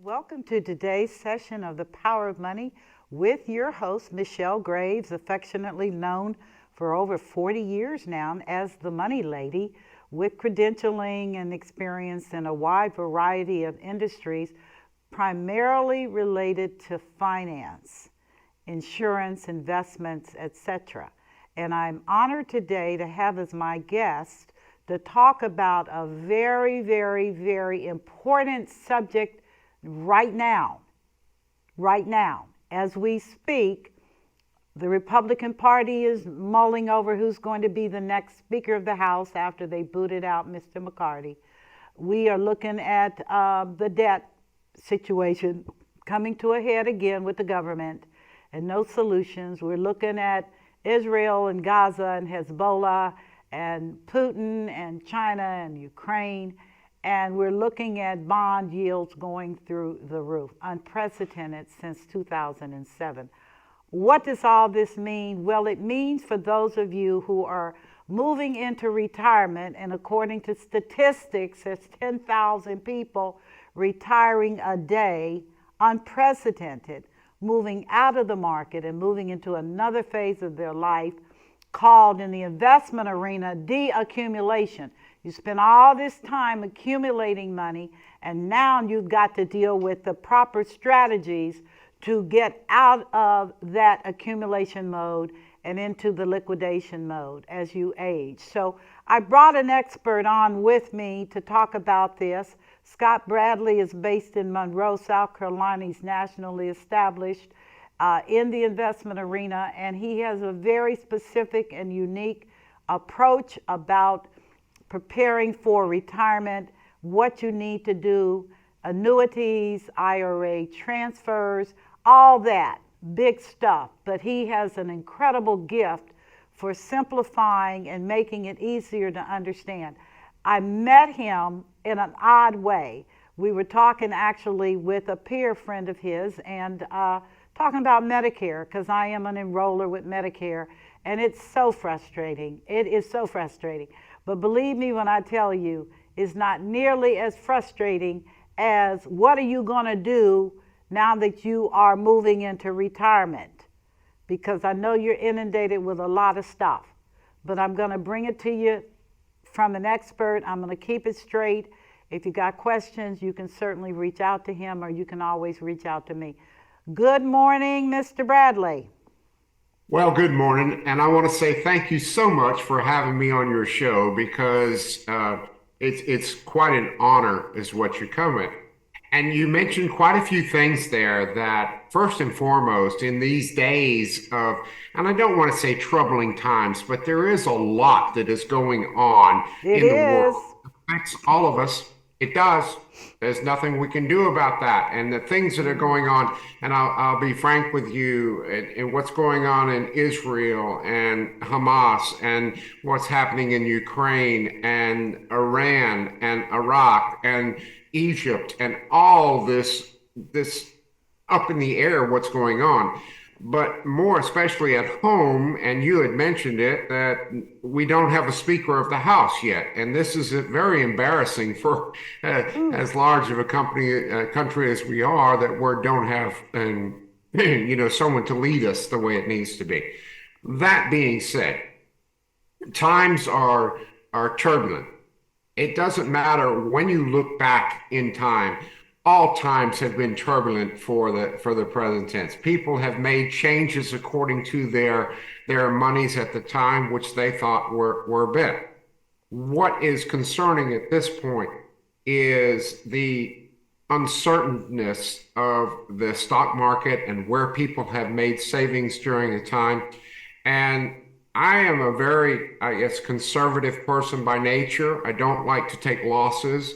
Welcome to today's session of The Power of Money with your host, Michelle Graves, affectionately known for over 40 years now as the Money Lady, with credentialing and experience in a wide variety of industries, primarily related to finance, insurance, investments, etc. And I'm honored today to have as my guest to talk about a very, very, very important subject right now. Right now, as we speak, the Republican Party is mulling over who's going to be the next Speaker of the House after they booted out Mr. McCarthy. We are looking at the debt situation coming to a head again with the government and no solutions. We're looking at Israel and Gaza and Hezbollah and Putin and China and Ukraine. And we're looking at bond yields going through the roof, unprecedented since 2007. What does all this mean? Well, it means for those of you who are moving into retirement, and according to statistics, there's 10,000 people retiring a day, unprecedented, moving out of the market and moving into another phase of their life called in the investment arena deaccumulation. You spend all this time accumulating money, and now you've got to deal with the proper strategies to get out of that accumulation mode and into the liquidation mode as you age. So I brought an expert on with me to talk about this. Scott Bradley is based in Monroe, South Carolina. He's nationally established in the investment arena, and he has a very specific and unique approach about preparing for retirement, what you need to do, annuities, IRA transfers, all that big stuff. But he has an incredible gift for simplifying and making it easier to understand. I met him in an odd way. We were talking actually with a peer friend of his and talking about Medicare, because I am an enroller with Medicare, and it's so frustrating. It is so frustrating. But believe me when I tell you, it's not nearly as frustrating as what are you going to do now that you are moving into retirement? Because I know you're inundated with a lot of stuff. But I'm going to bring it to you from an expert. I'm going to keep it straight. If you got questions, you can certainly reach out to him, or you can always reach out to me. Good morning, Mr. Bradley. Well, good morning, and I want to say thank you so much for having me on your show because it's quite an honor, is what you're coming. And you mentioned quite a few things there that, first and foremost, in these days of, and I don't want to say troubling times, but there is a lot that is going on It in the is. world. It affects all of us. It does. There's nothing we can do about that. And the things that are going on, and I'll be frank with you, and what's going on in Israel and Hamas and what's happening in Ukraine and Iran and Iraq and Egypt and all this up in the air, what's going on. But more especially at home, and you had mentioned it, that we don't have a Speaker of the House yet. And this is very embarrassing for as large of a country as we are, that we don't have someone to lead us the way it needs to be. That being said, times are turbulent. It doesn't matter when you look back in time. All times have been turbulent for the present tense. People have made changes according to their monies at the time, which they thought were better. What is concerning at this point is the uncertainness of the stock market and where people have made savings during the time. And I am a very, I guess, conservative person by nature. I don't like to take losses.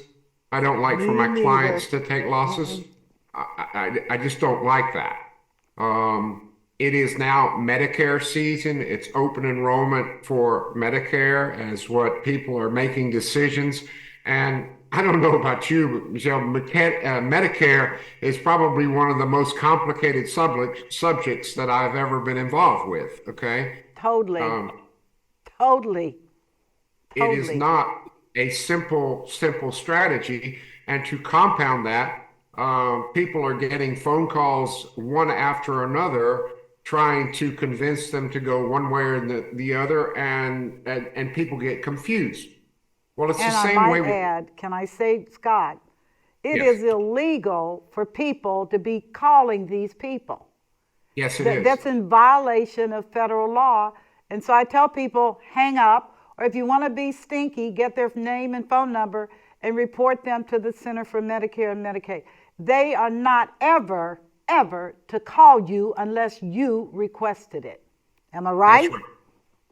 I don't like for Me my neither. clients to take losses. I just don't like that. It is now Medicare season. It's open enrollment for Medicare as what people are making decisions. And I don't know about you, but Michelle, Medicare is probably one of the most complicated subjects that I've ever been involved with. Okay. Totally. Um, Totally. it is Totally. not a simple strategy. And to compound that, people are getting phone calls one after another, trying to convince them to go one way or the other, and people get confused. Well, it's the And I same way might with, add, can I say, Scott, it yes, is illegal for people to be calling these people. yes, it is. That's in violation of federal law. And so I tell people, hang up, or if you want to be stinky, get their name and phone number and report them to the Center for Medicare and Medicaid. They are not ever to call you unless you requested it. Am I That's right? right.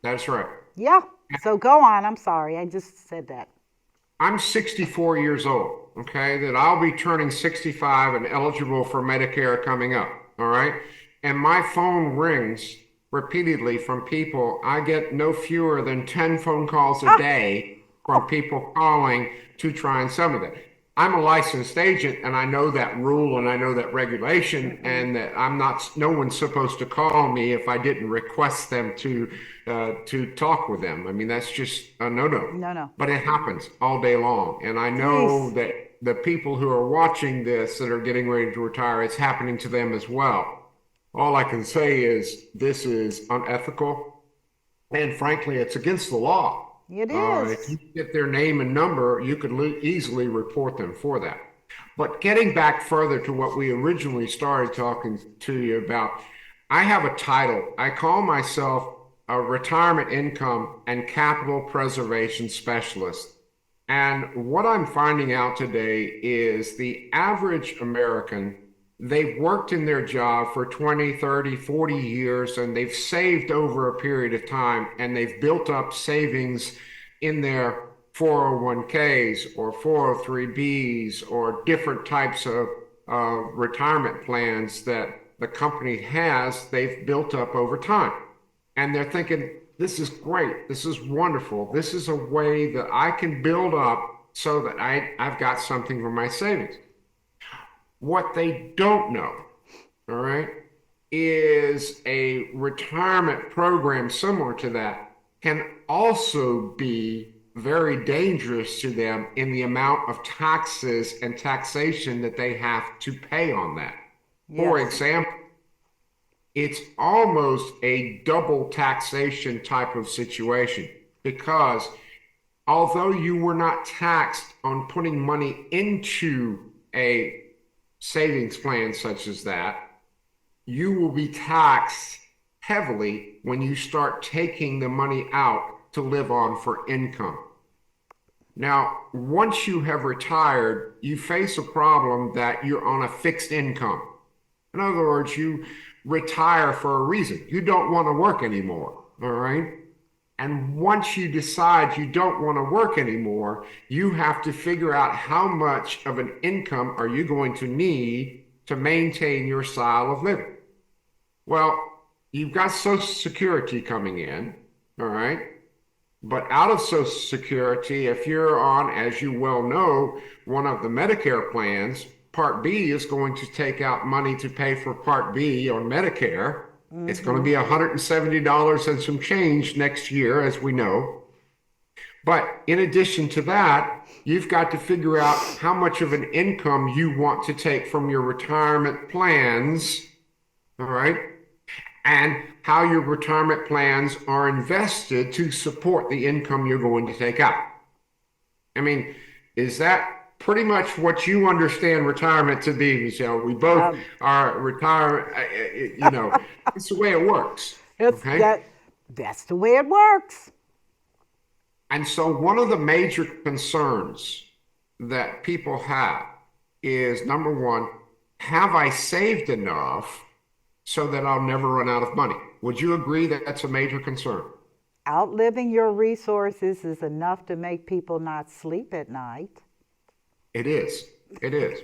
That's right. Yeah. So go on. I'm sorry. I just said that. I'm 64 years old, okay, that I'll be turning 65 and eligible for Medicare coming up, all right? And my phone rings repeatedly from people. I get no fewer than 10 phone calls a Ah, day from oh, people calling to try and sell me that. I'm a licensed agent and I know that rule and I know that regulation and that I'm not, no one's supposed to call me if I didn't request them to talk with them. I mean, that's just a no-no. no, no. But it happens all day long. And I know Jeez. that the people who are watching this that are getting ready to retire, it's happening to them as well. All I can say is this is unethical. And frankly, it's against the law. It If is. you get their name and number, you could easily report them for that. But getting back further to what we originally started talking to you about, I have a title. I call myself a retirement income and capital preservation specialist. And what I'm finding out today is the average American, they've worked in their job for 20, 30, 40 years, and they've saved over a period of time, and they've built up savings in their 401ks or 403bs or different types of retirement plans that the company has, they've built up over time. And they're thinking, this is great. This is wonderful. This is a way that I can build up so that I've got something for my savings. What they don't know, all right, is a retirement program similar to that can also be very dangerous to them in the amount of taxes and taxation that they have to pay on that. For Yes. example, it's almost a double taxation type of situation because although you were not taxed on putting money into a savings plan such as that, you will be taxed heavily when you start taking the money out to live on for income. Now, once you have retired, you face a problem that you're on a fixed income. In other words, you retire for a reason. You don't want to work anymore, all right? And once you decide you don't want to work anymore, you have to figure out how much of an income are you going to need to maintain your style of living. Well, you've got Social Security coming in, all right? But out of Social Security, if you're on, as you well know, one of the Medicare plans, Part B is going to take out money to pay for Part B on Medicare. It's going to be $170 and some change next year, as we know. But in addition to that, you've got to figure out how much of an income you want to take from your retirement plans, all right? And how your retirement plans are invested to support the income you're going to take out. I mean, is that pretty much what you understand retirement to be, Michelle? We both are retirement, it's the way it works. It's Okay. that's the way it works. And so one of the major concerns that people have is number one, have I saved enough so that I'll never run out of money? Would you agree that that's a major concern? Outliving your resources is enough to make people not sleep at night. It is. It is.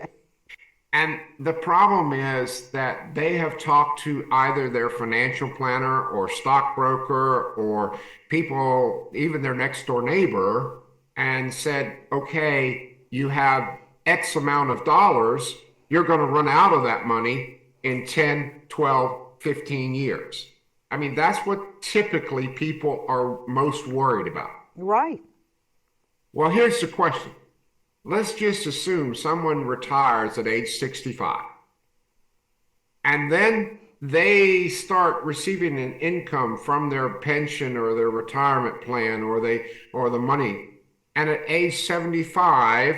And the problem is that they have talked to either their financial planner or stockbroker or people, even their next door neighbor, and said, okay, you have X amount of dollars, you're going to run out of that money in 10, 12, 15 years. I mean, that's what typically people are most worried about. Right. Well, here's the question. let's just assume someone retires at age 65 and then they start receiving an income from their pension or their retirement plan or the money. And at age 75,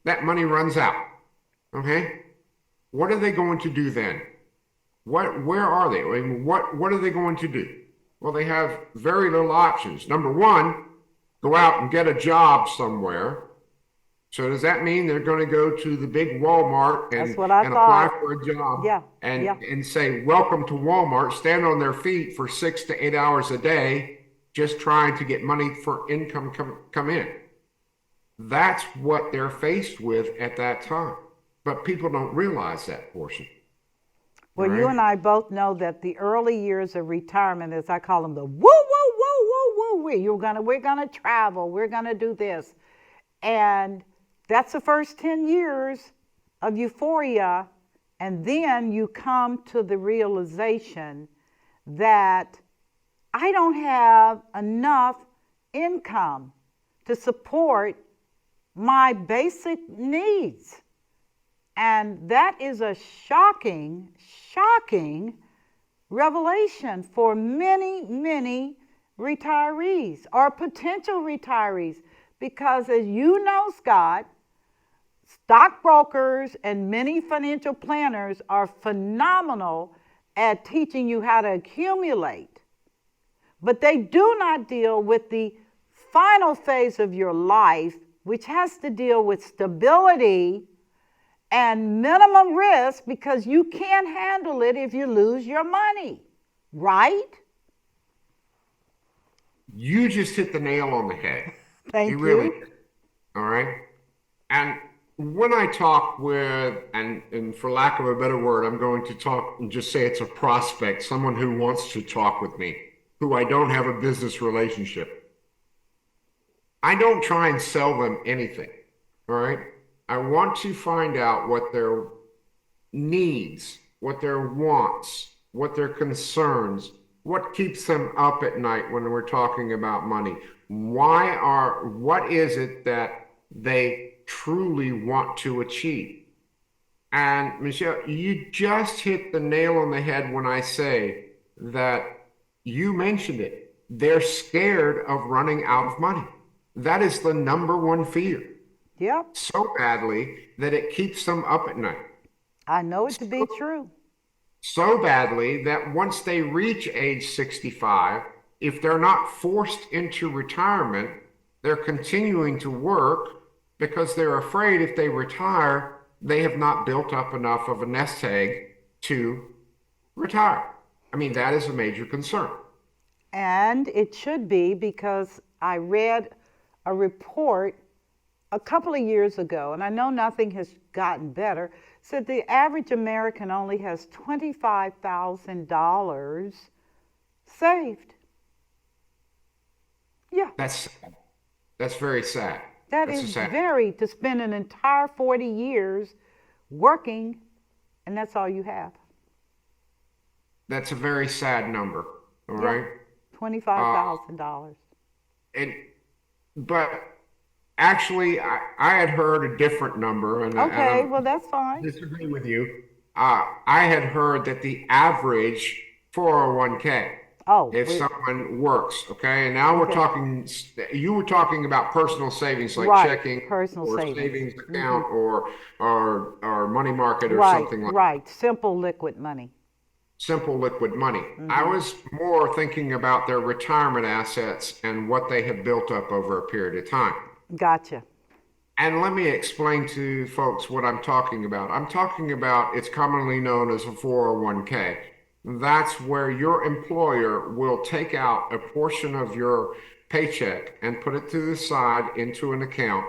that money runs out. Okay? What are they going to do then? Where are they? I mean, what are they going to do? Well, they have very little options. Number one, go out and get a job somewhere. So does that mean they're going to go to the big Walmart and, That's what I and apply thought. for a job Yeah, and, yeah. and say, welcome to Walmart, stand on their feet for 6 to 8 hours a day, just trying to get money for income come in? That's what they're faced with at that time. But people don't realize that portion. Well, you Right? and I both know that the early years of retirement, as I call them, the woo, woo, woo, woo, woo, we're gonna travel, we're gonna do this. And that's the first 10 years of euphoria. And then you come to the realization that I don't have enough income to support my basic needs. And that is a shocking, shocking revelation for many, many retirees or potential retirees. Because as you know, Scott, stockbrokers and many financial planners are phenomenal at teaching you how to accumulate. But they do not deal with the final phase of your life, which has to deal with stability and minimum risk, because you can't handle it if you lose your money, right? You just hit the nail on the head. Thank You really you. did. All right. And when I talk with, and for lack of a better word, I'm going to talk and just say it's a prospect, someone who wants to talk with me, who I don't have a business relationship. I don't try and sell them anything. All right. I want to find out what their needs, what their wants, what their concerns, what keeps them up at night when we're talking about money. What is it that they truly want to achieve? And Michelle, you just hit the nail on the head when I say that you mentioned it. They're scared of running out of money. That is the number one fear. Yep, So badly that it keeps them up at night. I know it to be true. So badly that once they reach age 65, if they're not forced into retirement, they're continuing to work because they're afraid if they retire, they have not built up enough of a nest egg to retire. I mean, that is a major concern. And it should be, because I read a report a couple of years ago, and I know nothing has gotten better, said the average American only has $25,000 saved. Yeah, That's that's very sad. that That's a is sad. very, to spend an entire 40 years working, and that's all you have. That's a very sad number. All Yeah, right. $25,000. And but actually, I had heard a different number, and Okay, I'm well, that's fine. disagree with you. I had heard that the average 401k, Oh, if someone works, okay, and now we're okay. talking, you were talking about personal savings like Right, checking personal or savings. savings account or money market or Right, something like right. Simple liquid money. simple liquid money. I Mm-hmm. was more thinking about their retirement assets and what they have built up over a period of time. Gotcha. And let me explain to folks what I'm talking about. I'm talking about, it's commonly known as a 401k. That's where your employer will take out a portion of your paycheck and put it to the side into an account,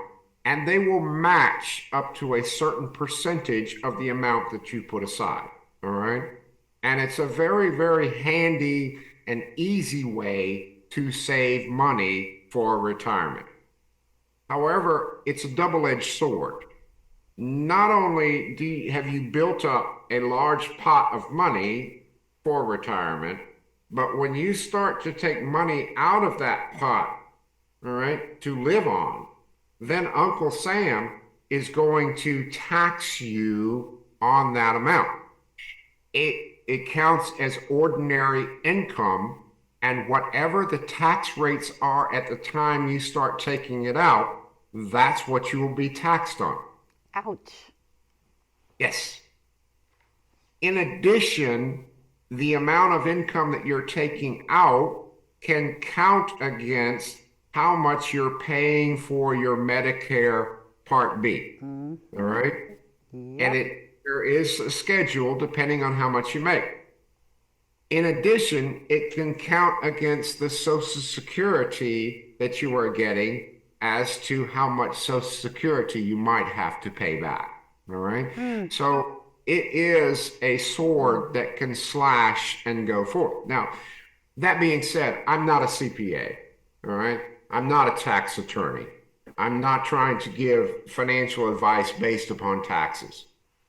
and they will match up to a certain percentage of the amount that you put aside. All right. And it's a very, very handy and easy way to save money for retirement. However, it's a double-edged sword. Not only have you built up a large pot of money for retirement, but when you start to take money out of that pot, all right, to live on, then Uncle Sam is going to tax you on that amount. It counts as ordinary income, and whatever the tax rates are at the time you start taking it out, that's what you will be taxed on. Ouch. Yes. In addition, the amount of income that you're taking out can count against how much you're paying for your Medicare Part B. All right. And Yep. there is a schedule depending on how much you make. In addition, it can count against the Social Security that you are getting as to how much Social Security you might have to pay back. All right. So it is a sword that can slash and go forth. Now, that being said, I'm not a CPA. All right. I'm not a tax attorney. I'm not trying to give financial advice based upon taxes.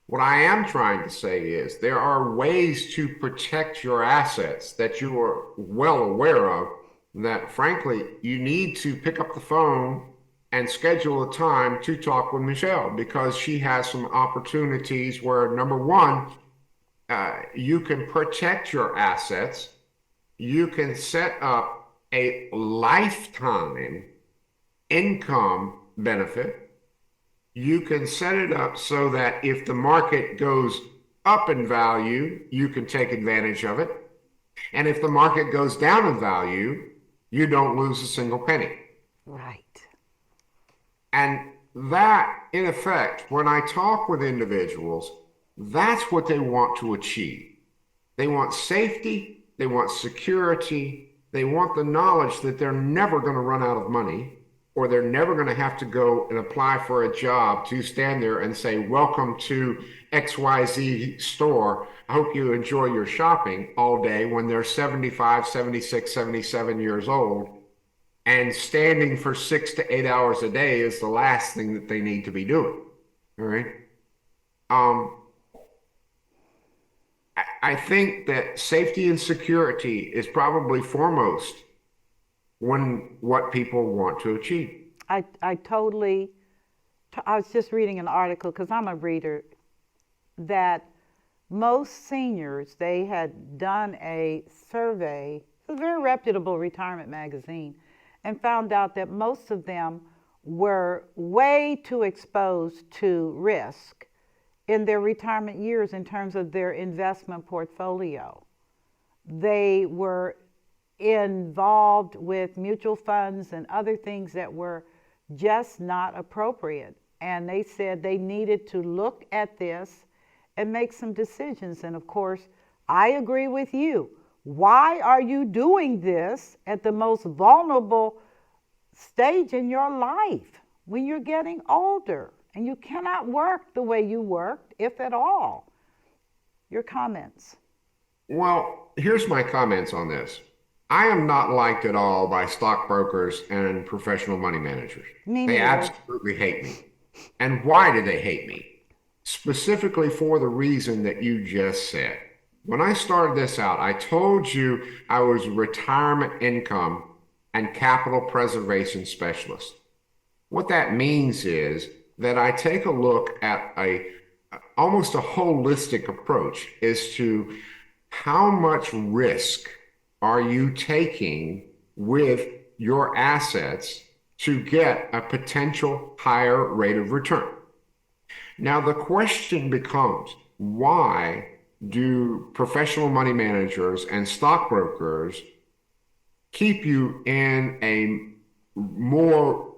What I am trying to say is there are ways to protect your assets that you are well aware of that, frankly, you need to pick up the phone and schedule a time to talk with Michelle, because she has some opportunities where, number one, you can protect your assets. You can set up a lifetime income benefit. You can set it up so that if the market goes up in value, you can take advantage of it. And if the market goes down in value, you don't lose a single penny. Right. And that, in effect, when I talk with individuals, that's what they want to achieve. They want safety, they want security, they want the knowledge that they're never going to run out of money, or they're never going to have to go and apply for a job to stand there and say, welcome to XYZ store. I hope you enjoy your shopping all day, when they're 75, 76, 77 years old. And standing for 6 to 8 hours a day is the last thing that they need to be doing. All right. I think that safety and security is probably foremost when what people want to achieve. I was just reading an article, because I'm a reader, that most seniors, they had done a survey, a very reputable retirement magazine, and found out that most of them were way too exposed to risk in their retirement years in terms of their investment portfolio. They were involved with mutual funds and other things that were just not appropriate. And they said they needed to look at this and make some decisions. And of course, I agree with you. Why are you doing this at the most vulnerable stage in your life, when you're getting older and you cannot work the way you worked, if at all? Your comments? Well, here's my comments on this. I am not liked at all by stockbrokers and professional money managers. Me They neither. absolutely hate me. And why do they hate me? Specifically for the reason that you just said. When I started this out, I told you I was a retirement income and capital preservation specialist. What that means is that I take a look at almost a holistic approach as to how much risk are you taking with your assets to get a potential higher rate of return. Now, the question becomes, why do professional money managers and stockbrokers keep you in a more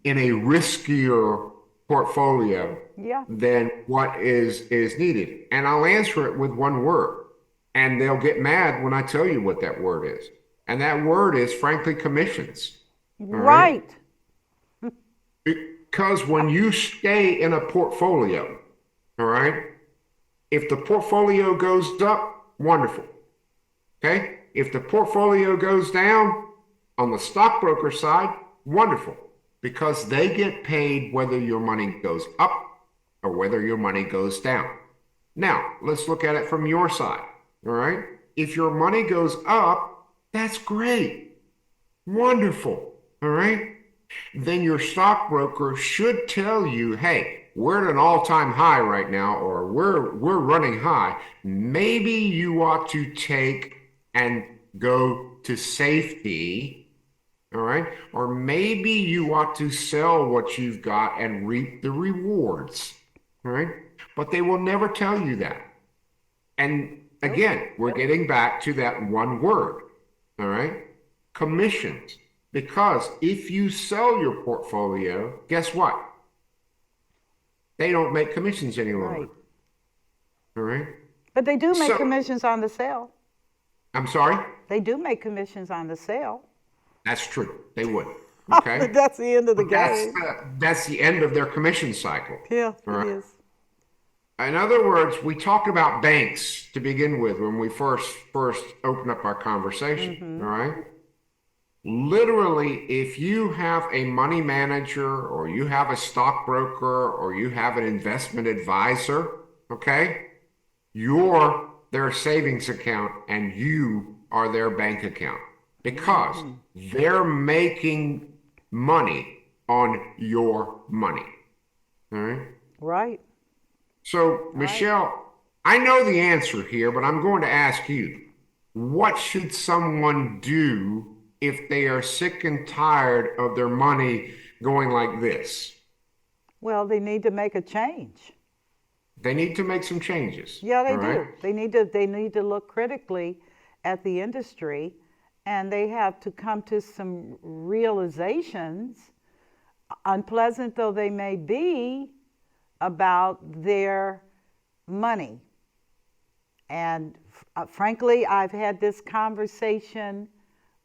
in a riskier portfolio Yeah. than what is needed? And I'll answer it with one word, and they'll get mad when I tell you what that word is. And that word is, frankly, commissions. All right? Right. Because when you stay in a portfolio, all right, if the portfolio goes up, wonderful. Okay? If the portfolio goes down on the stockbroker side, wonderful, because they get paid whether your money goes up or whether your money goes down. Now, let's look at it from your side. All right? If your money goes up, that's great. Wonderful. All right? then your stockbroker should tell you, hey, we're at an all-time high right now, or we're running high. Maybe you ought to take and go to safety, all right? Or maybe you ought to sell what you've got and reap the rewards, all right? But they will never tell you that. And again, we're getting back to that one word, all right? Commissions. Because if you sell your portfolio, guess what? They don't make commissions any longer. Right. All right. But they do make So, commissions on the sale. I'm sorry? They do make commissions on the sale. That's true. They would. Okay. But that's the end of the But that's game. that's the end of their commission cycle. Yeah, All it right. is. In other words, we talked about banks to begin with when we first opened up our conversation. All right. Literally, if you have a money manager or you have a stockbroker or you have an investment advisor, okay, you're their savings account and you are their bank account because they're making money on your money. All right. Right. So, Michelle, I know the answer here, but I'm going to ask you, what should someone do if they are sick and tired of their money going like this? Well, they need to make a change. They need to make some changes. Yeah, they all right? do. They need to look critically at the industry, and they have to come to some realizations, unpleasant though they may be, about their money. And frankly, I've had this conversation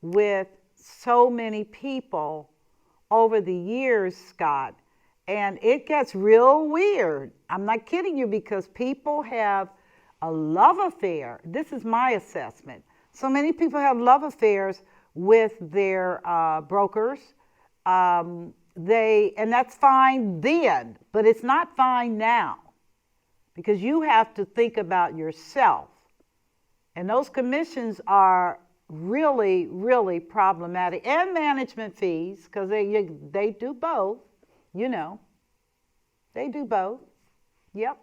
with so many people over the years, Scott, and it gets real weird. I'm not kidding you, because people have a love affair. This is my assessment. So many people have love affairs with their brokers. And that's fine then, but it's not fine now, because you have to think about yourself. And those commissions are really, really problematic, and management fees, because they do both, you know. They do both. Yep.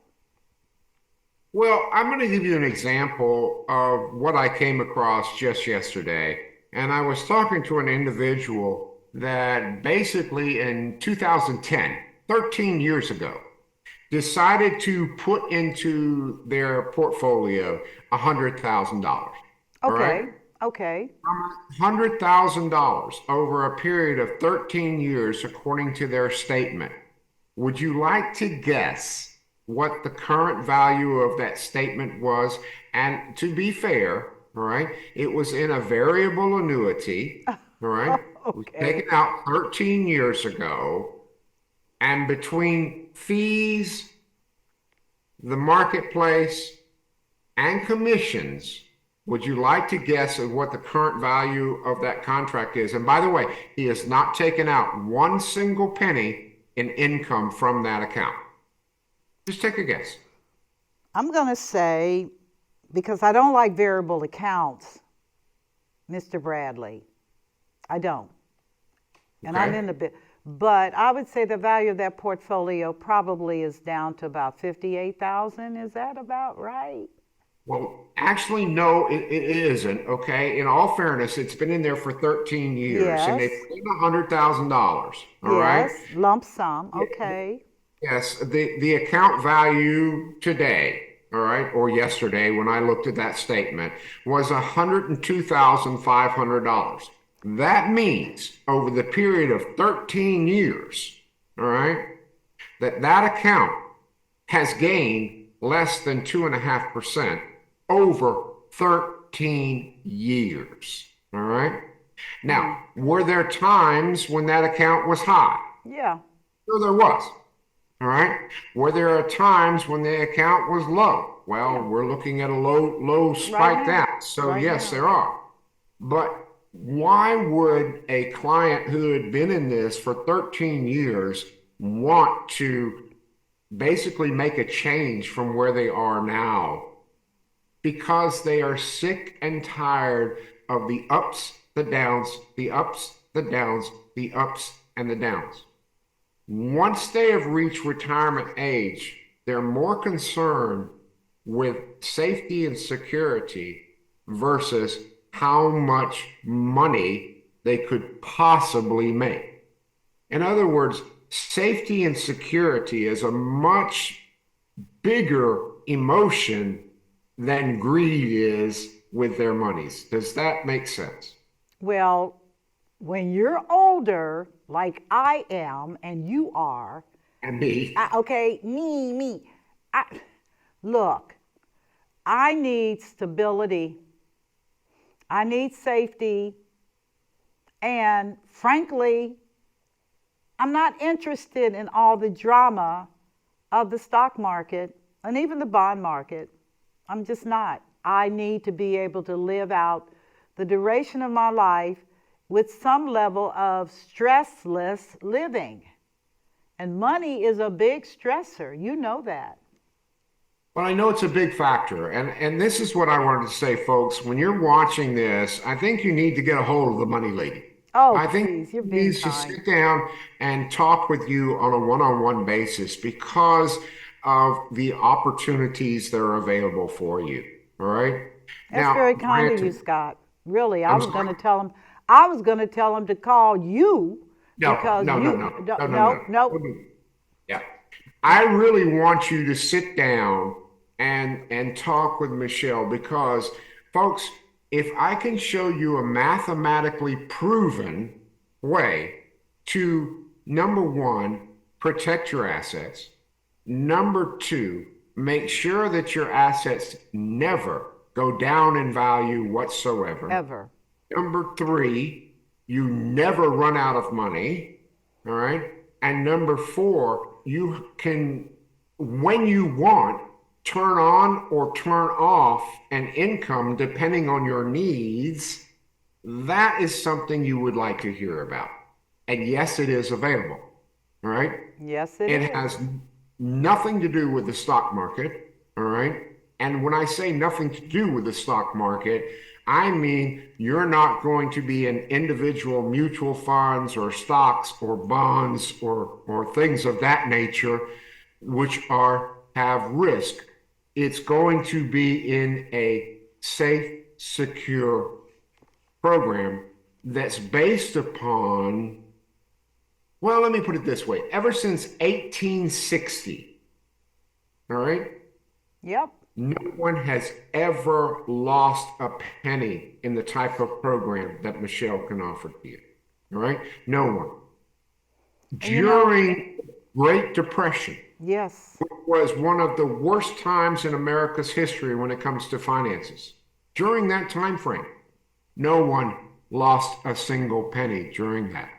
Well, I'm going to give you an example of what I came across just yesterday. And I was talking to an individual that basically in 2010, 13 years ago, decided to put into their portfolio $100,000. All right? Okay. Okay. $100,000 over a period of 13 years, according to their statement. Would you like to guess what the current value of that statement was? And to be fair, all right, it was in a variable annuity, all right? It was Okay. taken out 13 years ago, and between fees, the marketplace, and commissions, would you like to guess at what the current value of that contract is? And by the way, he has not taken out one single penny in income from that account. Just take a guess. I'm going to say, because I don't like variable accounts, Mr. Bradley. I don't. And I'm Okay. in the bit. But I would say the value of that portfolio probably is down to about 58,000. Is that about right? Well, actually, no, it isn't. Okay. In all fairness, it's been in there for 13 years and they Yes. paid $100,000. All right. Yes. Lump sum. Okay. Yes. The account value today, all right, or yesterday when I looked at that statement was $102,500. That means over the period of 13 years, all right, that account has gained less than 2.5% over 13 years. All right. Now, were there times when that account was high? Yeah. Sure, there was. All right. Were there times when the account was low? Well, we're looking at a low spike now. now. So Right yes, now. there are. But why would a client who had been in this for 13 years want to basically make a change from where they are now? Because they are sick and tired of the ups, the downs, the ups, the downs, the ups, and the downs. Once they have reached retirement age, they're more concerned with safety and security versus how much money they could possibly make. In other words, safety and security is a much bigger emotion than greed is with their monies. Does that make sense? Well, when you're older, like I am and you are, And me. okay, me, look, I need stability, I need safety, and frankly, I'm not interested in all the drama of the stock market and even the bond market. I'm just not. I need to be able to live out the duration of my life with some level of stressless living. And money is a big stressor. You know that. Well, I know it's a big factor. And this is what I wanted to say, folks. When you're watching this, I think you need to get a hold of the money lady. Oh, I think please, you're she being needs to kind. sit down and talk with you on a one-on-one basis because of the opportunities that are available for you. All right. That's Now, very kind of you, granted, Scott. Really, I I'm was going sorry. to tell him. I was going to tell him to call you No, because no, no, you. no, No, no, no, no, no. no. Yeah. I really want you to sit down and talk with Michelle because, folks, if I can show you a mathematically proven way to number one, protect your assets, number two, make sure that your assets never go down in value whatsoever. Ever. Number three, you never run out of money. All right. And number four, you can, when you want, turn on or turn off an income depending on your needs. That is something you would like to hear about. And yes, it is available. All right. Yes, it It is. has nothing to do with the stock market. All right. And when I say nothing to do with the stock market, I mean you're not going to be in individual mutual funds or stocks or bonds or things of that nature, which are have risk. It's going to be in a safe, secure program that's based upon, well, let me put it this way. Ever since 1860, all right, Yep. no one has ever lost a penny in the type of program that Michelle can offer to you. All right? No one. And you know, During Great Depression, yes. which was one of the worst times in America's history when it comes to finances, during that time frame, no one lost a single penny during that.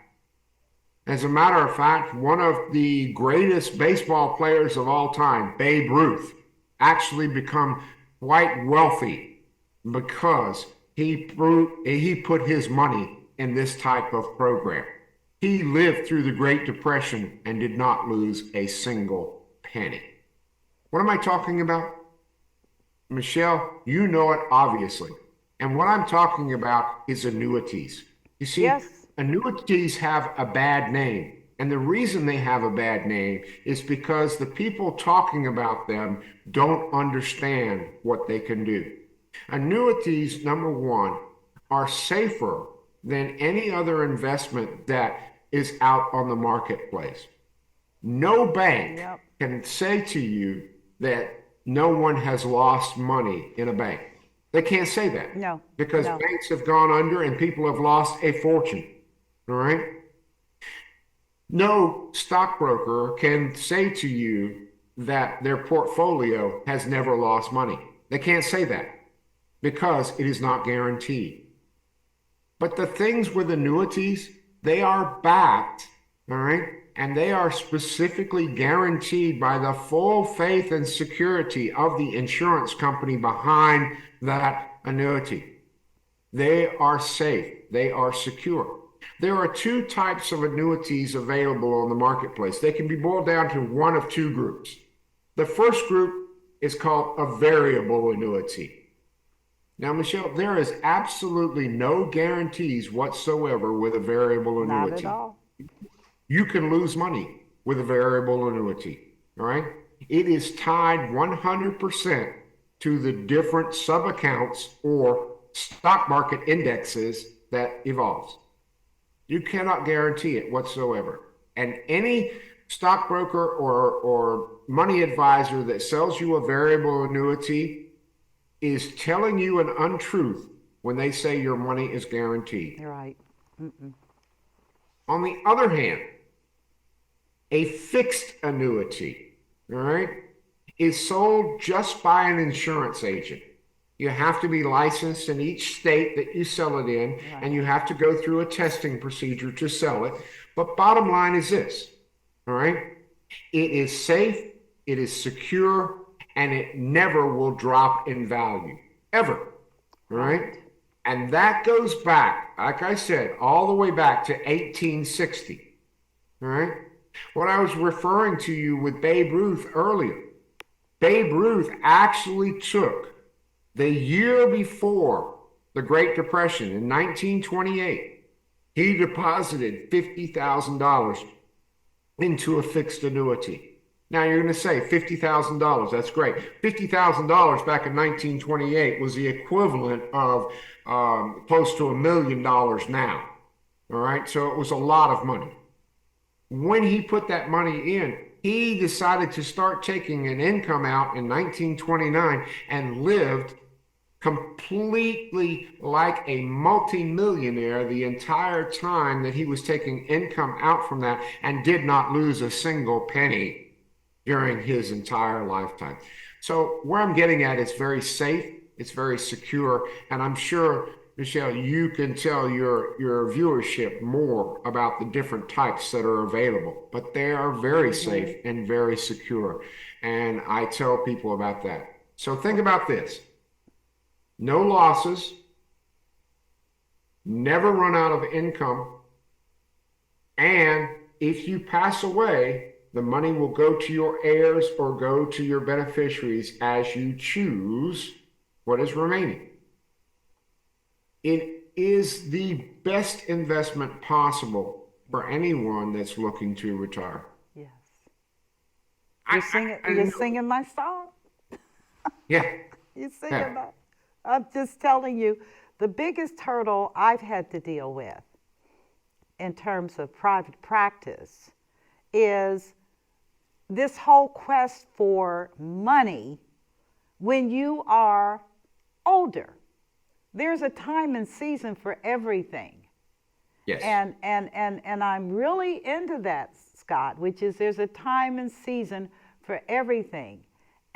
As a matter of fact, one of the greatest baseball players of all time, Babe Ruth, actually become quite wealthy because he put his money in this type of program. He lived through the Great Depression and did not lose a single penny. What am I talking about? Michelle, you know it obviously. And what I'm talking about is annuities. You see, Yes. annuities have a bad name. And the reason they have a bad name is because the people talking about them don't understand what they can do. Annuities, number one, are safer than any other investment that is out on the marketplace. No bank Yep. can say to you that no one has lost money in a bank. They can't say that No. because No. banks have gone under and people have lost a fortune. All right. No stockbroker can say to you that their portfolio has never lost money. They can't say that because it is not guaranteed. But the things with annuities, they are backed, all right? And they are specifically guaranteed by the full faith and security of the insurance company behind that annuity. They are safe, they are secure. There are two types of annuities available on the marketplace. They can be boiled down to one of two groups. The first group is called a variable annuity. Now, Michelle, there is absolutely no guarantees whatsoever with a variable Not at annuity. all. you can lose money with a variable annuity. All right. It is tied 100% to the different sub accounts or stock market indexes that evolves. You cannot guarantee it whatsoever. And any stockbroker or money advisor that sells you a variable annuity is telling you an untruth when they say your money is guaranteed. You're right. On the other hand, a fixed annuity, all right, is sold just by an insurance agent. You have to be licensed in each state that you sell it in, and you have to go through a testing procedure to sell it. But bottom line is this, all right? It is safe, it is secure, and it never will drop in value, ever, all right? And that goes back, like I said, all the way back to 1860, all right? What I was referring to you with Babe Ruth earlier, Babe Ruth actually took the year before the Great Depression in 1928, he deposited $50,000 into a fixed annuity. Now you're going to say $50,000, that's great. $50,000 back in 1928 was the equivalent of close to $1 million now. All right, so it was a lot of money. When he put that money in, he decided to start taking an income out in 1929 and lived completely like a multimillionaire the entire time that he was taking income out from that, and did not lose a single penny during his entire lifetime. So where I'm getting at, it's very safe, it's very secure, and I'm sure, Michelle, you can tell your viewership more about the different types that are available, but they are very safe and very secure. And I tell people about that. So think about this. No losses, never run out of income, and if you pass away, the money will go to your heirs or go to your beneficiaries as you choose what is remaining. It is the best investment possible for anyone that's looking to retire. Yes. You're singing my song? Yeah. You're singing my... I'm just telling you, the biggest hurdle I've had to deal with in terms of private practice is this whole quest for money when you are older. There's a time and season for everything. Yes. And I'm really into that, Scott, which is there's a time and season for everything.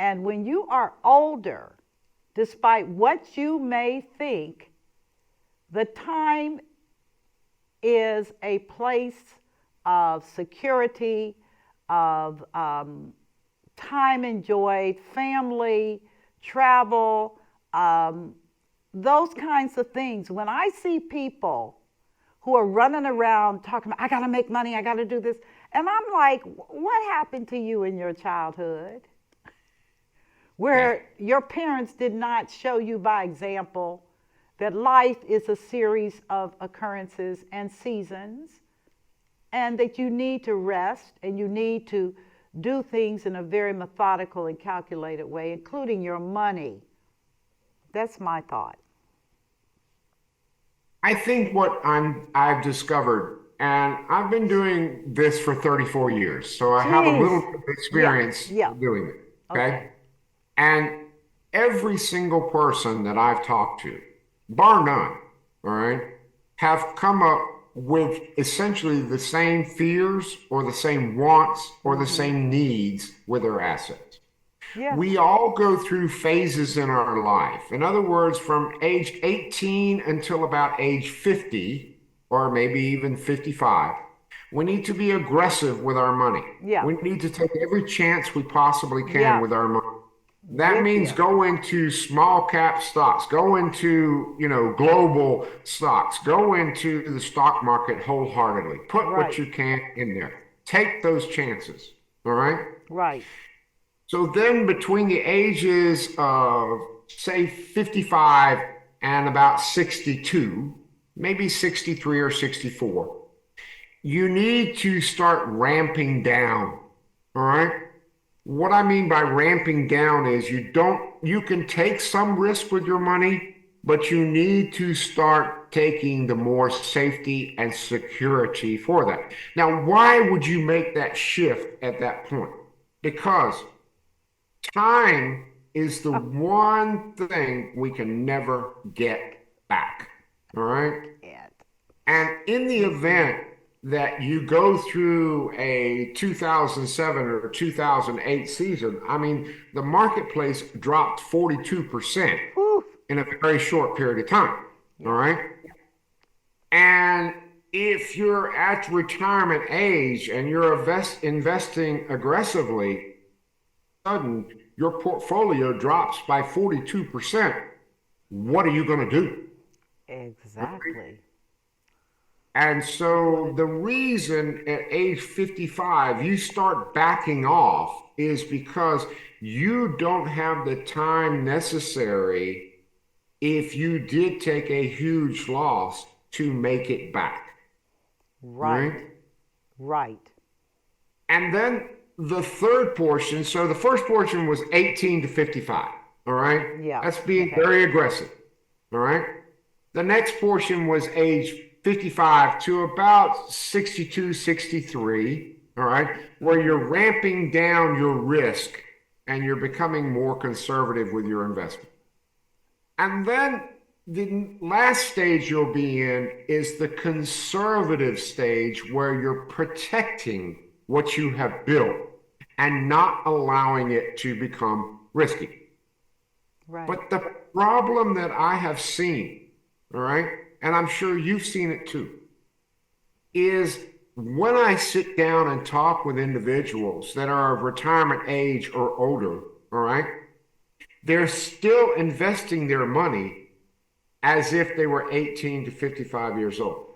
And when you are older, despite what you may think, the time is a place of security, of time enjoyed, family, travel, those kinds of things. When I see people who are running around talking about, I got to make money, I got to do this, and I'm like, what happened to you in your childhood? Where your parents did not show you by example that life is a series of occurrences and seasons, and that you need to rest and you need to do things in a very methodical and calculated way, including your money. That's my thought. I think what I've discovered, and I've been doing this for 34 years, so I have a little bit of experience doing it. Okay? And every single person that I've talked to, bar none, all right, have come up with essentially the same fears or the same wants or the same needs with their assets. Yes. We all go through phases in our life. In other words, from age 18 until about age 50, or maybe even 55, we need to be aggressive with our money. Yeah. We need to take every chance we possibly can with our money. That With means you. go into small cap stocks, go into, global stocks, go into the stock market wholeheartedly. Put what you can in there. Take those chances. All right? Right. So then between the ages of, say, 55 and about 62, maybe 63 or 64, you need to start ramping down. All right. What I mean by ramping down is you can take some risk with your money, but you need to start taking the more safety and security for that. Now, why would you make that shift at that point? Because time is the one thing we can never get back. All right. And And in the event that you go through a 2007 or 2008 season, I mean, the marketplace dropped 42% whew, in a very short period of time. All right. And if you're at retirement age and you're investing aggressively, sudden your portfolio drops by 42%. What are you going to do? exactly. And so the reason at age 55 you start backing off is because you don't have the time necessary if you did take a huge loss to make it back. Right. Right? Right. And then the third portion, so the first portion was 18 to 55. All right? Yeah. That's being Okay. very aggressive. All right? The next portion was age 55 to about 62, 63. All right? Where you're ramping down your risk and you're becoming more conservative with your investment. And then the last stage you'll be in is the conservative stage where you're protecting what you have built and not allowing it to become risky. Right. But the problem that I have seen, all right, and I'm sure you've seen it too, is when I sit down and talk with individuals that are of retirement age or older, all right, they're still investing their money as if they were 18 to 55 years old.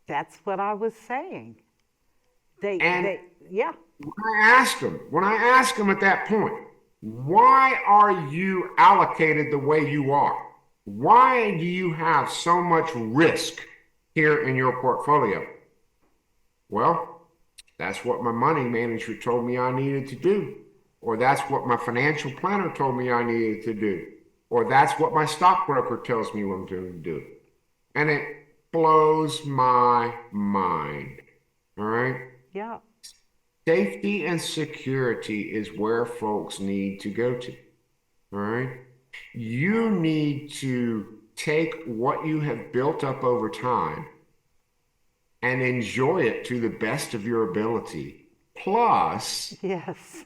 That's what I was saying. And Yeah. when I ask them at that point, why are you allocated the way you are? Why do you have so much risk here in your portfolio? Well, that's what my money manager told me I needed to do. Or that's what my financial planner told me I needed to do. Or that's what my stockbroker tells me I'm going to do. And it blows my mind. All right? Yeah. Safety and security is where folks need to go to. All right? You need to take what you have built up over time and enjoy it to the best of your ability. Plus, Yes.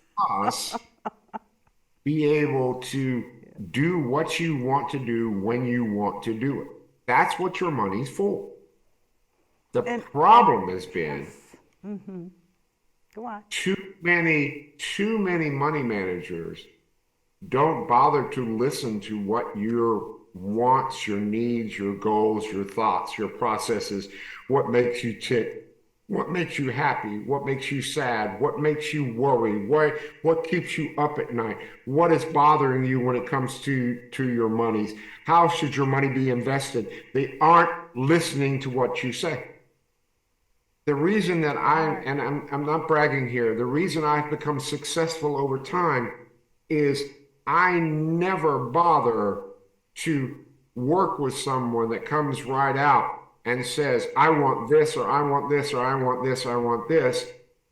be able to do what you want to do when you want to do it. That's what your money's for. The problem has been Go on. too many money managers don't bother to listen to what your wants, your needs, your goals, your thoughts, your processes, what makes you tick, what makes you happy, what makes you sad, what makes you worry, what keeps you up at night, what is bothering you when it comes to your monies, how should your money be invested. They aren't listening to what you say. The reason that I'm not bragging here, the reason I've become successful over time is I never bother to work with someone that comes right out and says, I want this, or I want this, or I want this, or I want this.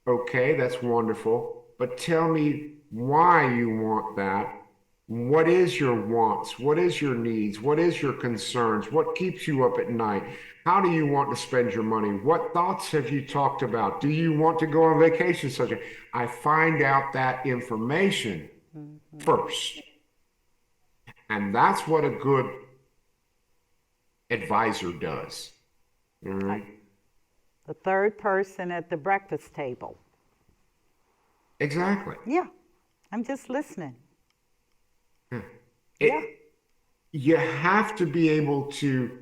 Okay, that's wonderful. But tell me why you want that. What is your wants? What is your needs? What is your concerns? What keeps you up at night? How do you want to spend your money? What thoughts have you talked about? Do you want to go on vacation? I find out that information first. And that's what a good advisor does. All right? The third person at the breakfast table. Exactly. Yeah. I'm just listening. Yeah. You have to be able to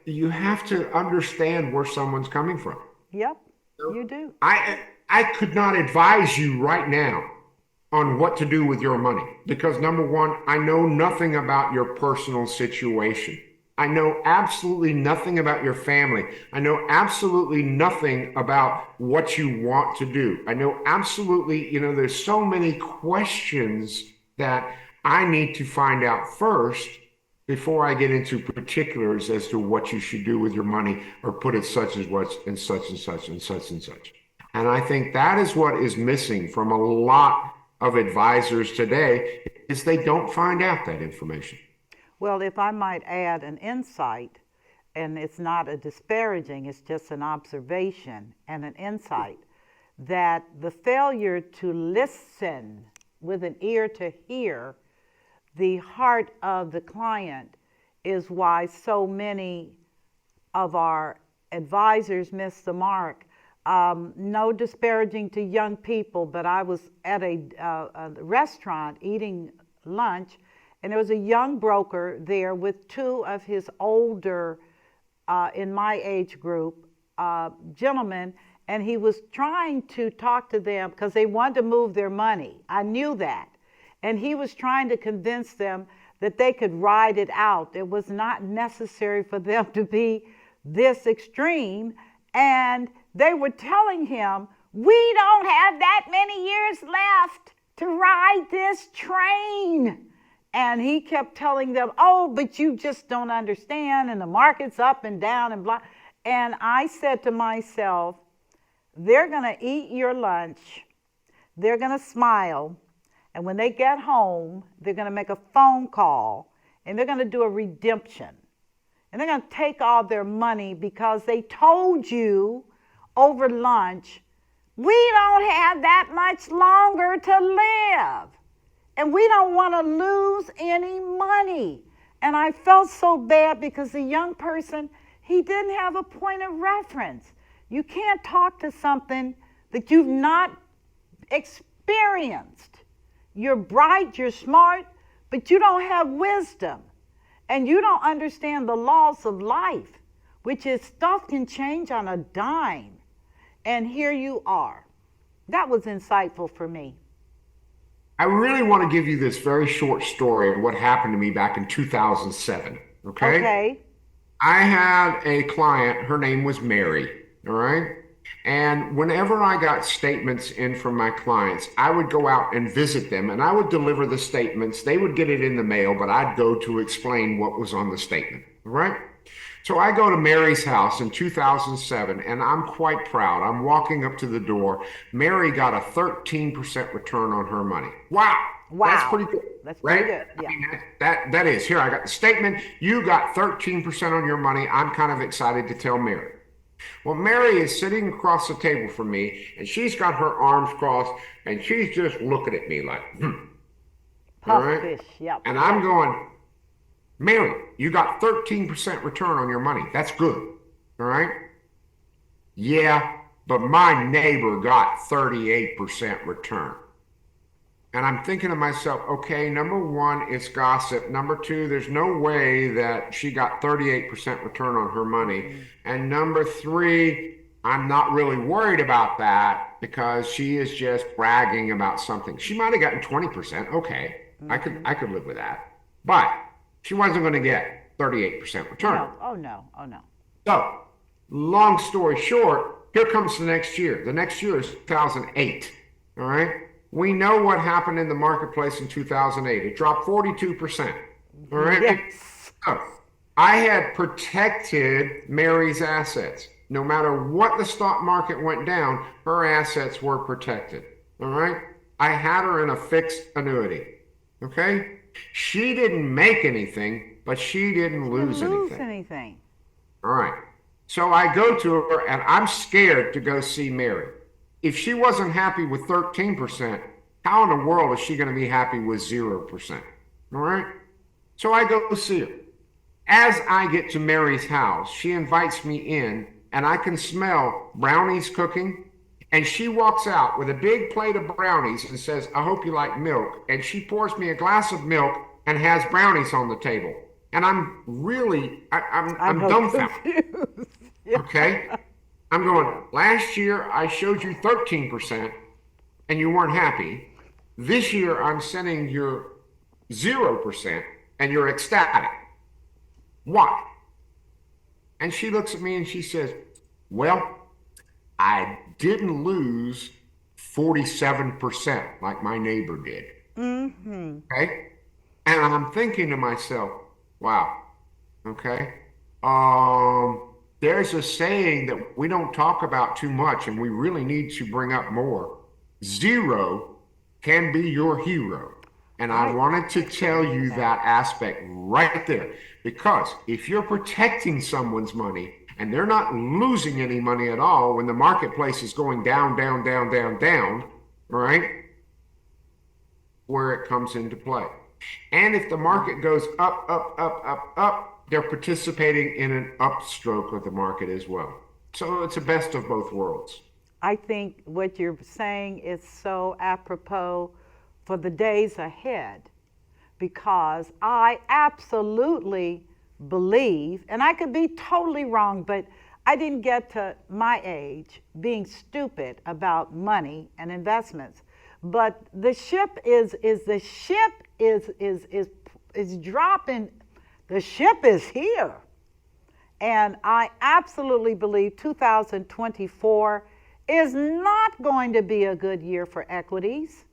you have to understand where someone's coming from. Yep. You do. I could not advise you right now on what to do with your money because number one, I know nothing about your personal situation. I know absolutely nothing about your family. I know absolutely nothing about what you want to do. I know absolutely, there's so many questions that I need to find out first before I get into particulars as to what you should do with your money or put it such as what and such and such and such and such. And I think that is what is missing from a lot of advisors today is they don't find out that information. Well, if I might add an insight, and it's not a disparaging, it's just an observation and an insight, that the failure to listen with an ear to hear the heart of the client is why so many of our advisors miss the mark. No disparaging to young people, but I was at a restaurant eating lunch, and there was a young broker there with two of his older, in my age group, gentlemen, and he was trying to talk to them because they wanted to move their money. I knew that. And he was trying to convince them that they could ride it out. It was not necessary for them to be this extreme. And they were telling him, we don't have that many years left to ride this train. And he kept telling them, oh, but you just don't understand, and the market's up and down and blah. And I said to myself, they're going to eat your lunch, they're going to smile, and when they get home, they're going to make a phone call, and they're going to do a redemption. And they're going to take all their money because they told you over lunch, we don't have that much longer to live. And we don't want to lose any money. And I felt so bad because the young person, he didn't have a point of reference. You can't talk to something that you've not experienced. You're bright, you're smart, but you don't have wisdom. And you don't understand the laws of life, which is stuff can change on a dime. And here you are. That was insightful for me. I really want to give you this very short story of what happened to me back in 2007. Okay. Okay. I had a client, her name was Mary. All right. And whenever I got statements in from my clients, I would go out and visit them and I would deliver the statements. They would get it in the mail, but I'd go to explain what was on the statement. All right. So I go to Mary's house in 2007 and I'm quite proud. I'm walking up to the door. Mary got a 13% return on her money. Wow. Wow. That's pretty good. That's right? pretty good. Yeah. I mean, that is. Here, I got the statement. You got 13% on your money. I'm kind of excited to tell Mary. Well, Mary is sitting across the table from me and she's got her arms crossed and she's just looking at me like, All right? Puffish, yep. And I'm going, Mary, you got 13% return on your money. That's good. All right. Yeah, but my neighbor got 38% return. And I'm thinking to myself, okay, number one, it's gossip. Number two, there's no way that she got 38% return on her money. And number three, I'm not really worried about that because she is just bragging about something. She might have gotten 20%. Okay, I could live with that. But she wasn't going to get 38% return. No. Oh, no. Oh, no. So, long story short, here comes the next year. The next year is 2008. All right. We know what happened in the marketplace in 2008. It dropped 42%. All right. Yes. So, I had protected Mary's assets. No matter what the stock market went down, her assets were protected. All right. I had her in a fixed annuity. Okay. She didn't make anything, but she didn't lose anything. All right. So I go to her and I'm scared to go see Mary. If she wasn't happy with 13%, how in the world is she going to be happy with 0%? All right. So I go see her. As I get to Mary's house, she invites me in and I can smell brownies cooking. And she walks out with a big plate of brownies and says, I hope you like milk. And she pours me a glass of milk and has brownies on the table. And I'm really, I'm dumbfounded. Yeah. Okay. I'm going, last year I showed you 13% and you weren't happy. This year I'm sending you 0% and you're ecstatic. Why? And she looks at me and she says, well, I didn't lose 47% like my neighbor did. Okay. And I'm thinking to myself, wow, okay. There's a saying that we don't talk about too much and we really need to bring up more. Zero can be your hero. And I Right. wanted to tell you that aspect right there. Because if you're protecting someone's money and they're not losing any money at all when the marketplace is going down, down, down, down, down, right? Where it comes into play. And if the market goes up, up, up, up, up, they're participating in an upstroke of the market as well. So it's a best of both worlds. I think what you're saying is so apropos for the days ahead, because I absolutely believe, and I could be totally wrong, but I didn't get to my age being stupid about money and investments. But the ship is dropping. The ship is here. And I absolutely believe 2024 is not going to be a good year for equities.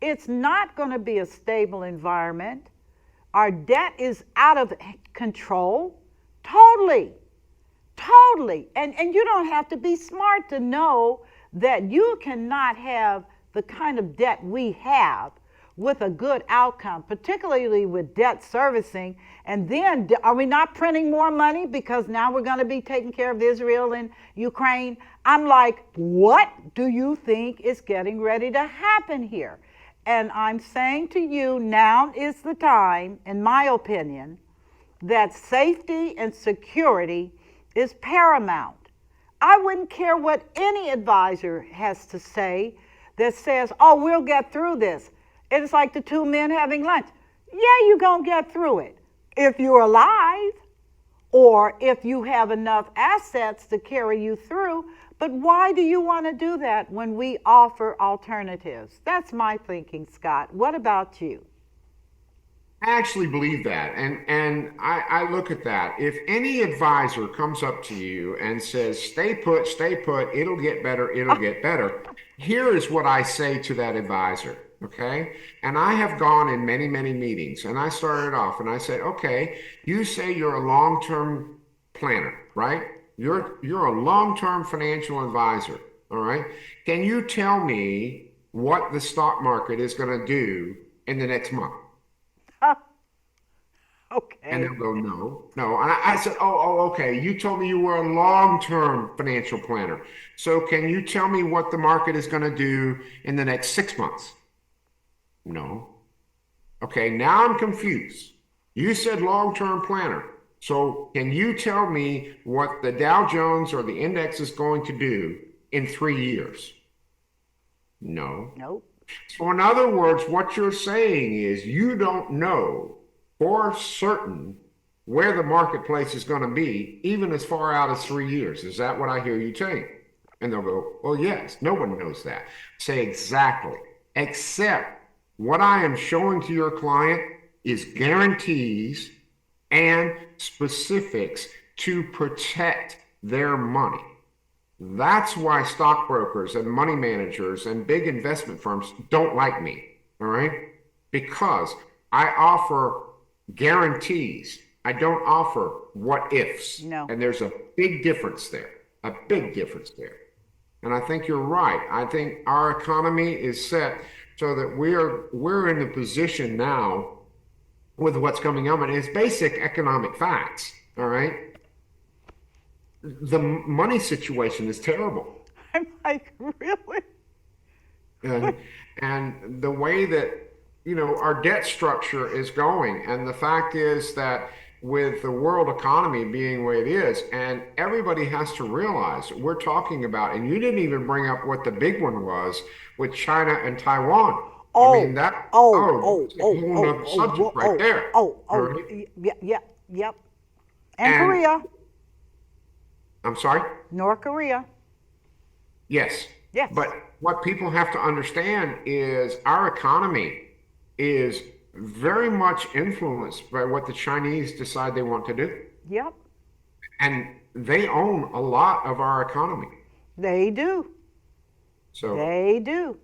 It's not going to be a stable environment. Our debt is out of control. Totally. Totally. And you don't have to be smart to know that you cannot have the kind of debt we have with a good outcome, particularly with debt servicing. And then, are we not printing more money because now we're going to be taking care of Israel and Ukraine? I'm like, what do you think is getting ready to happen here? And I'm saying to you, now is the time, in my opinion, that safety and security is paramount. I wouldn't care what any advisor has to say that says, oh, we'll get through this. It's like the two men having lunch. Yeah, you're going to get through it if you're alive or if you have enough assets to carry you through. But why do you want to do that when we offer alternatives? That's my thinking, Scott. What about you? I actually believe that. And I look at that. If any advisor comes up to you and says, stay put, it'll get better, it'll get better. Here is what I say to that advisor. Okay. And I have gone in many, many meetings and I started off and I said, okay, you say you're a long-term planner, right? You're a long-term financial advisor. All right. Can you tell me what the stock market is going to do in the next month? Okay. And they'll go, no, no. And I said, okay. You told me you were a long-term financial planner. So can you tell me what the market is going to do in the next 6 months? No. Okay, now I'm confused. You said long-term planner. So can you tell me what the Dow Jones or the index is going to do in 3 years? No. Nope. So in other words, what you're saying is you don't know for certain where the marketplace is going to be, even as far out as 3 years. Is that what I hear you saying? And they'll go, well, yes, no one knows that. Say exactly. Except what I am showing to your client is guarantees and specifics to protect their money. That's why stockbrokers and money managers and big investment firms don't like me, all right? Because I offer guarantees. I don't offer what ifs. No. And there's a big difference there, a big difference there. And I think you're right. I think our economy is set so that we're in the position now with what's coming up, and it's basic economic facts, all right? The money situation is terrible. I'm like, really? And the way that, our debt structure is going, and the fact is that with the world economy being the way it is, and everybody has to realize we're talking about, and you didn't even bring up what the big one was with China and Taiwan. I mean, that's a whole nother subject right there. Yep. And Korea. I'm sorry? North Korea. Yes. Yes. But what people have to understand is our economy is very much influenced by what the Chinese decide they want to do. Yep, And they own a lot of our economy. they do. So They do.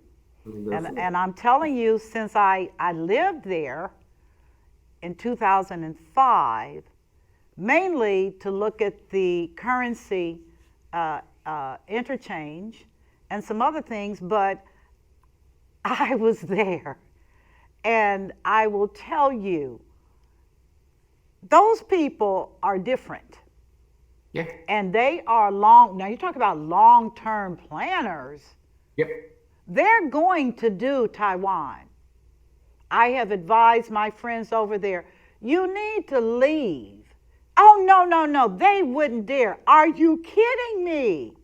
And I'm telling you, since I lived there in 2005, mainly to look at the currency interchange and some other things, but I was there. And I will tell you, those people are different. yeah, And they are long, now you talk about long term planners, yep. they're going to do Taiwan. I have advised my friends over there, you need to leave. Oh, no, no, no, they wouldn't dare. Are you kidding me?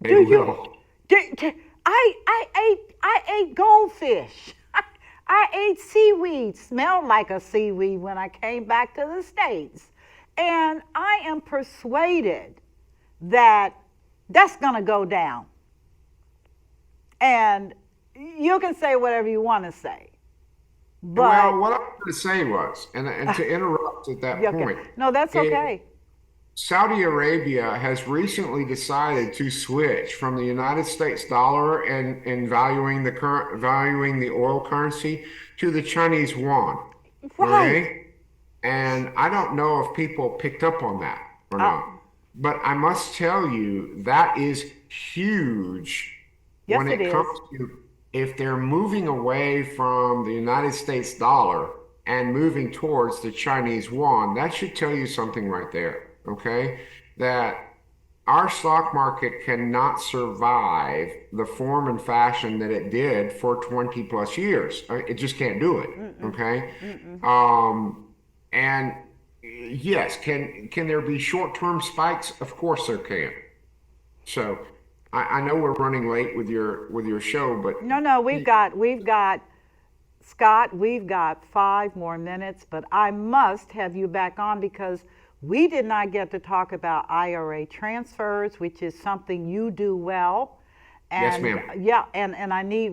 They Do you? will. I ate goldfish. I ate seaweed. Smelled like a seaweed when I came back to the States. And I am persuaded that that's going to go down. And you can say whatever you want to say. Well, But, what I was going to say was, and to interrupt at that yeah, okay. point, No, that's is okay. Saudi Arabia has recently decided to switch from the United States dollar and valuing the oil currency to the Chinese yuan. Right. Okay? And I don't know if people picked up on that or Uh, not. But I must tell you, that is huge yes, when it it is. comes to if they're moving away from the United States dollar and moving towards the Chinese yuan, that should tell you something right there, okay? That our stock market cannot survive the form and fashion that it did for 20 plus years. It just can't do it, okay? And yes, can there be short-term spikes? Of course there can. So I know we're running late with your show, but No, no, we've got, Scott, we've got 5 more minutes, but I must have you back on because we did not get to talk about IRA transfers, which is something you do well. yes, And ma'am. yeah, and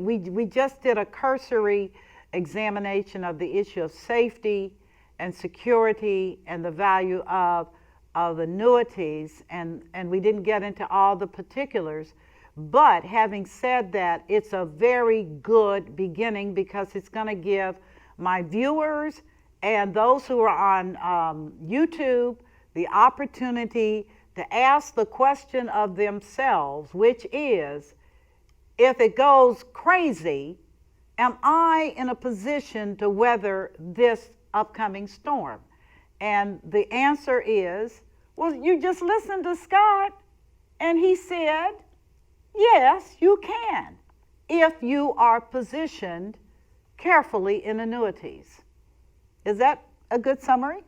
we just did a cursory examination of the issue of safety and security and the value of annuities, and we didn't get into all the particulars. But having said that, it's a very good beginning because it's going to give my viewers and those who are on YouTube the opportunity to ask the question of themselves, which is, if it goes crazy, am I in a position to weather this upcoming storm? And the answer is, well, you just listened to Scott, and he said, yes, you can, if you are positioned carefully in annuities. Is that a good summary?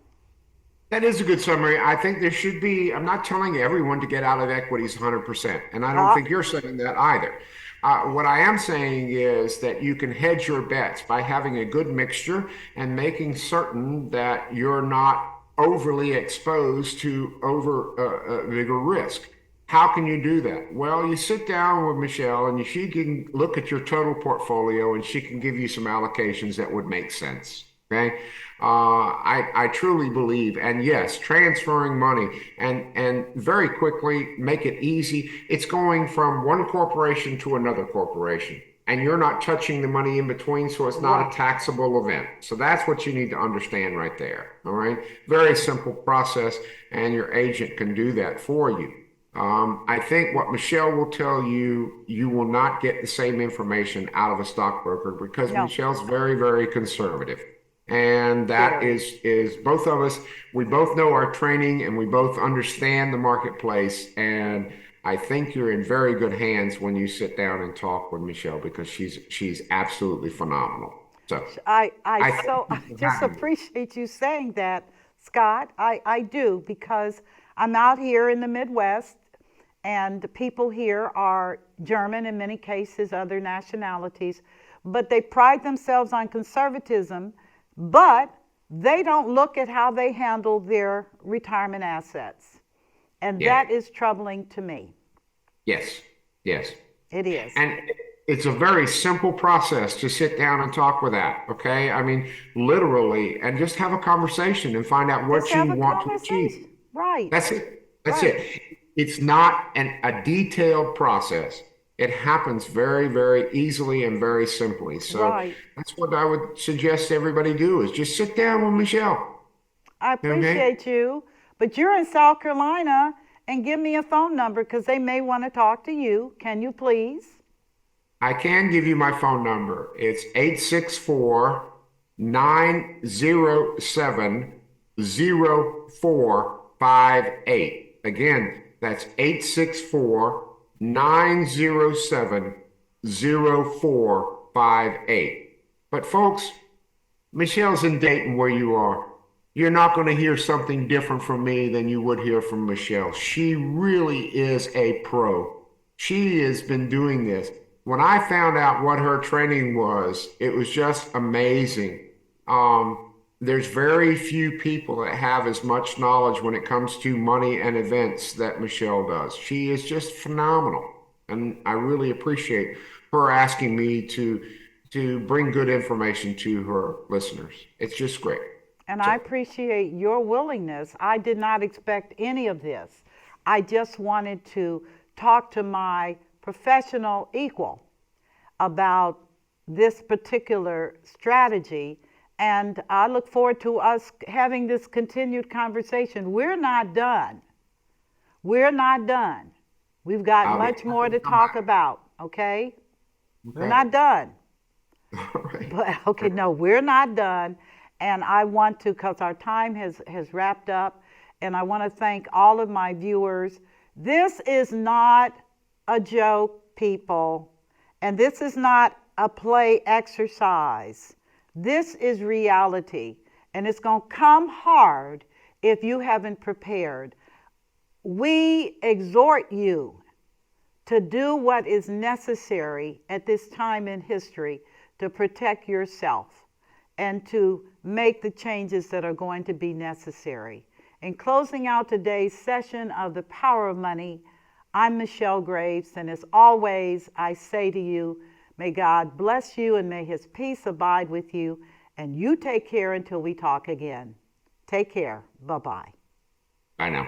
That is a good summary. I think there should be, I'm not telling everyone to get out of equities 100%, and I don't Uh, think you're saying that either. What I am saying is that you can hedge your bets by having a good mixture and making certain that you're not overly exposed to bigger risk. How can you do that? Well, you sit down with Michelle and she can look at your total portfolio and she can give you some allocations that would make sense. Okay. I truly believe, and yes, transferring money and very quickly make it easy. It's going from one corporation to another corporation, and you're not touching the money in between, so it's not right. a taxable event. So that's what you need to understand right there. All right. Very simple process, and your agent can do that for you. I think what Michelle will tell you, you will not get the same information out of a stockbroker because No, Michelle's very, very conservative. And that very. is both of us, we both know our training and we both understand the marketplace. And I think you're in very good hands when you sit down and talk with Michelle because she's absolutely phenomenal. So I I thank so you I for just having me. appreciate you saying that, Scott. I do because I'm out here in the Midwest, and the people here are German in many cases, other nationalities, but they pride themselves on conservatism, but they don't look at how they handle their retirement assets. And Yeah. that is troubling to me. Yes. Yes. It is. And it's a very simple process to sit down and talk with that. Okay. I mean, literally, and just have a conversation and find out Just what you have a want to achieve. conversation. Right, That's it. That's right, it. It's not a detailed process. It happens very, very easily and very simply. So right. that's what I would suggest everybody do is just sit down with Michelle. I Okay. appreciate you, but you're in South Carolina and give me a phone number because they may want to talk to you. Can you please? I can give you my phone number. It's 864-907-0458. Again, that's 864-907-0458. But folks, Michelle's in Dayton where you are. You're not going to hear something different from me than you would hear from Michelle. She really is a pro. She has been doing this. When I found out what her training was, it was just amazing. There's very few people that have as much knowledge when it comes to money and events that Michelle does. She is just phenomenal. And I really appreciate her asking me to bring good information to her listeners. It's just great. And I So, appreciate your willingness. I did not expect any of this. I just wanted to talk to my professional equal about this particular strategy. And I look forward to us having this continued conversation. We're not done. We're not done. We've got I'll be much happy more to to come talk back. about, okay? We're Okay. not done. All right. But okay, no, we're not done. And I want to, because our time has wrapped up, and I want to thank all of my viewers. This is not a joke, people, and this is not a play exercise. This is reality, and it's going to come hard if you haven't prepared. We exhort you to do what is necessary at this time in history to protect yourself and to make the changes that are going to be necessary. In closing out today's session of The Power of Money, I'm Michelle Graves, and as always, I say to you, may God bless you and may his peace abide with you, and you take care until we talk again. Take care. Bye-bye. I know.